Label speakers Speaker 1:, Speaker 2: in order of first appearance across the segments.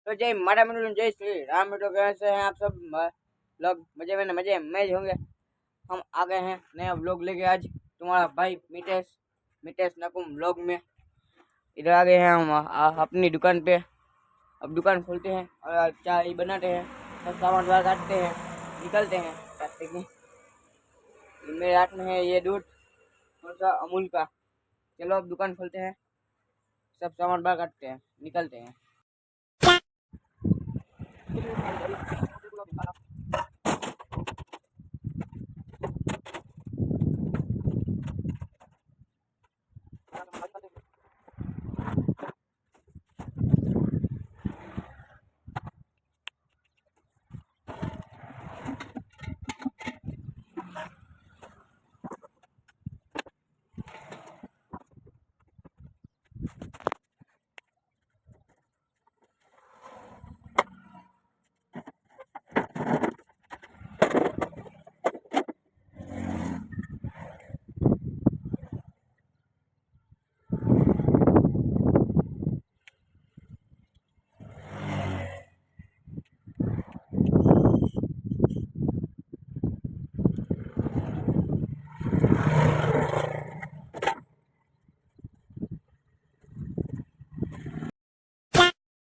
Speaker 1: तो जय माता मंडल जय श्री राम। तो कैसे हैं आप सब लोग? मजे में मजे में होंगे। हम आ गए हैं नया व्लॉग लेके। आज तुम्हारा भाई मितेश नकुम व्लॉग में इधर आ गए हैं हम अपनी दुकान पे। अब दुकान खोलते हैं और चाय बनाते हैं, सब सामान बाहर काटते हैं, निकलते हैं। काटते हैं मेरे हाथ में है ये दूध, कौन सा अमूल का। चलो अब दुकान खोलते हैं, सब सामान बाहर काटते हैं, निकलते हैं।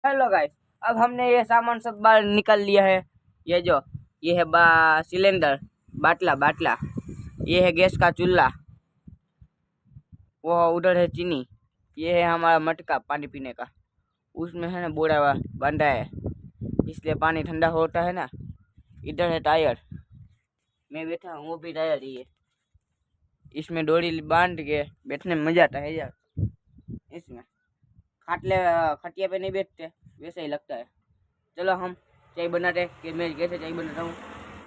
Speaker 1: हेलो गाइस, अब हमने ये सामान सब बाहर निकाल लिया है। ये है सिलेंडर, बाटला। ये है गैस का चूल्हा, वो उधर है चीनी। ये है हमारा मटका पानी पीने का, उसमें है ना बोरा बांधा है, इसलिए पानी ठंडा होता है ना। इधर है टायर, मैं बैठा हूँ, वो भी टायर ही है। इसमें डोरी बांध के बैठने में मजा आता है यार। इसमें खटिया पे नहीं बैठते, वैसे ही लगता है। चलो हम चाय बनाते हैं कि मैं कैसे चाय बनाता हूँ,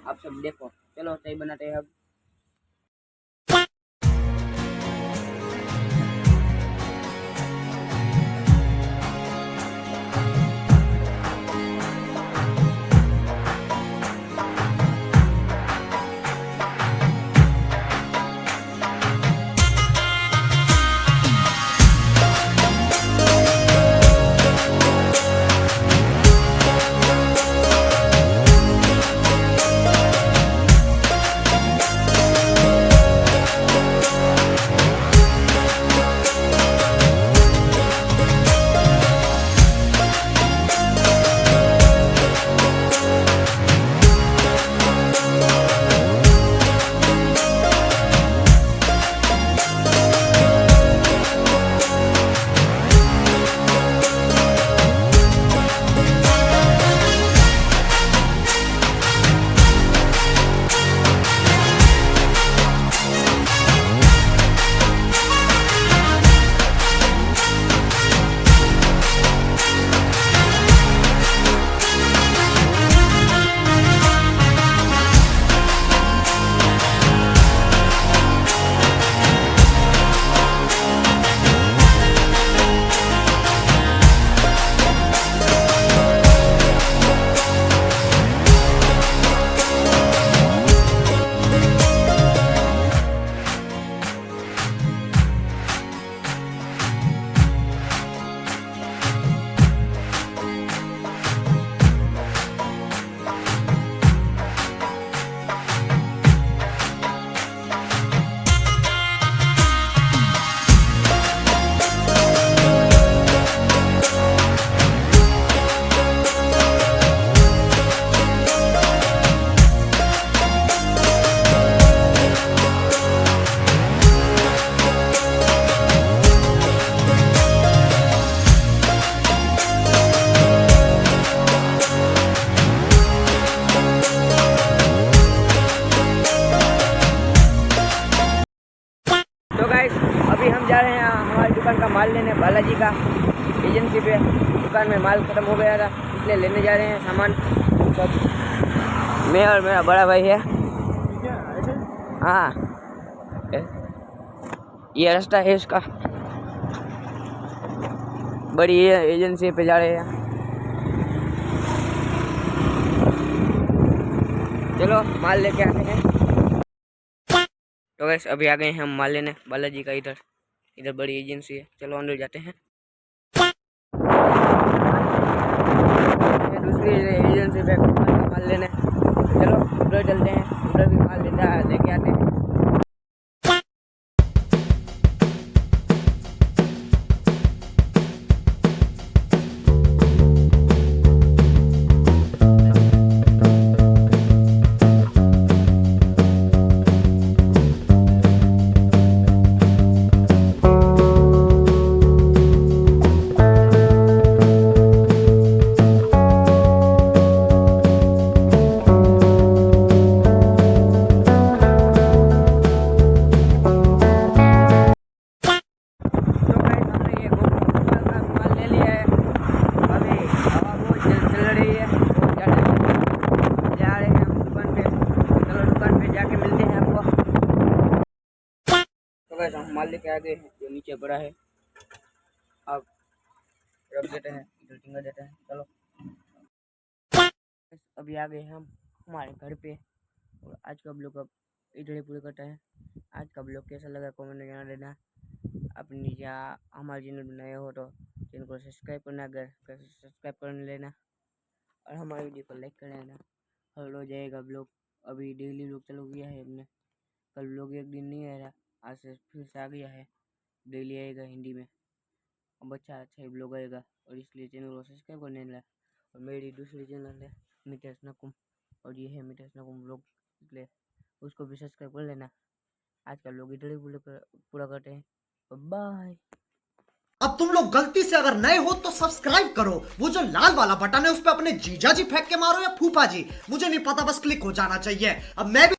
Speaker 1: आप सब देखो। चलो चाय बनाते हैं अब। तो गाइस, अभी हम जा रहे हैं हमारी दुकान का माल लेने, बालाजी का एजेंसी पे। दुकान में माल ख़त्म हो गया था, इसलिए लेने जा रहे हैं सामान सब। मैं और मेरा बड़ा भाई है। हाँ, ये रास्ता है इसका, बड़ी एजेंसी पे जा रहे हैं। चलो माल लेके आते हैं। तो वैसे अभी आ गए हैं हम माल लेने बालाजी का। इधर बड़ी एजेंसी है, चलो अंदर जाते हैं। पे माल का माल लेने। चलो उधर चलते हैं, उधर भी माल लेके आते हैं। तो गाइस हमने ये गोपाल का माल ले लिया है। अभी हवा बहुत चल रही है, बहुत ज़्यादा जा रहे हैं हम दुकान पे। चलो दुकान पे जाके मिलते हैं आपको। तो गाइस हम माल लेके आ गए हैं, जो नीचे पड़ा है। अब रख देते हैं, इधर टिंगा देते हैं। चलो अभी आ गए हम हमारे घर पे, और आज का ब्लॉग अब इधर ही पूरा करते हैं। आज का ब्लॉग कैसा लगा कमेंट में जाना देना। अपनी या हमारे चैनल में नए हो तो चैनल को सब्सक्राइब करना, अगर सब्सक्राइब कर लेना, और हमारे वीडियो को लाइक कर लेना। हर रोज आएगा ब्लॉग, अभी डेली ब्लॉग चालू किया है हमने। कल ब्लॉग एक दिन नहीं आया, आज से फिर से आ गया है, डेली आएगा हिंदी में। अब अच्छा ही ब्लॉग आएगा, और इसलिए चैनल को सब्सक्राइब कर लेना। और मेरी दूसरी चैनल है मितेश नकुम, और ये है मितेश नकुम ब्लॉग, इसलिए उसको भी सब्सक्राइब कर लेना। आज का ब्लॉग इधर ही पूरा करते हैं। बाय।
Speaker 2: अब तुम लोग गलती से अगर नए हो तो सब्सक्राइब करो, वो जो लाल वाला बटन है उस पर अपने जीजा जी फेंक के मारो या फूफा जी, मुझे नहीं पता, बस क्लिक हो जाना चाहिए। अब मैं भी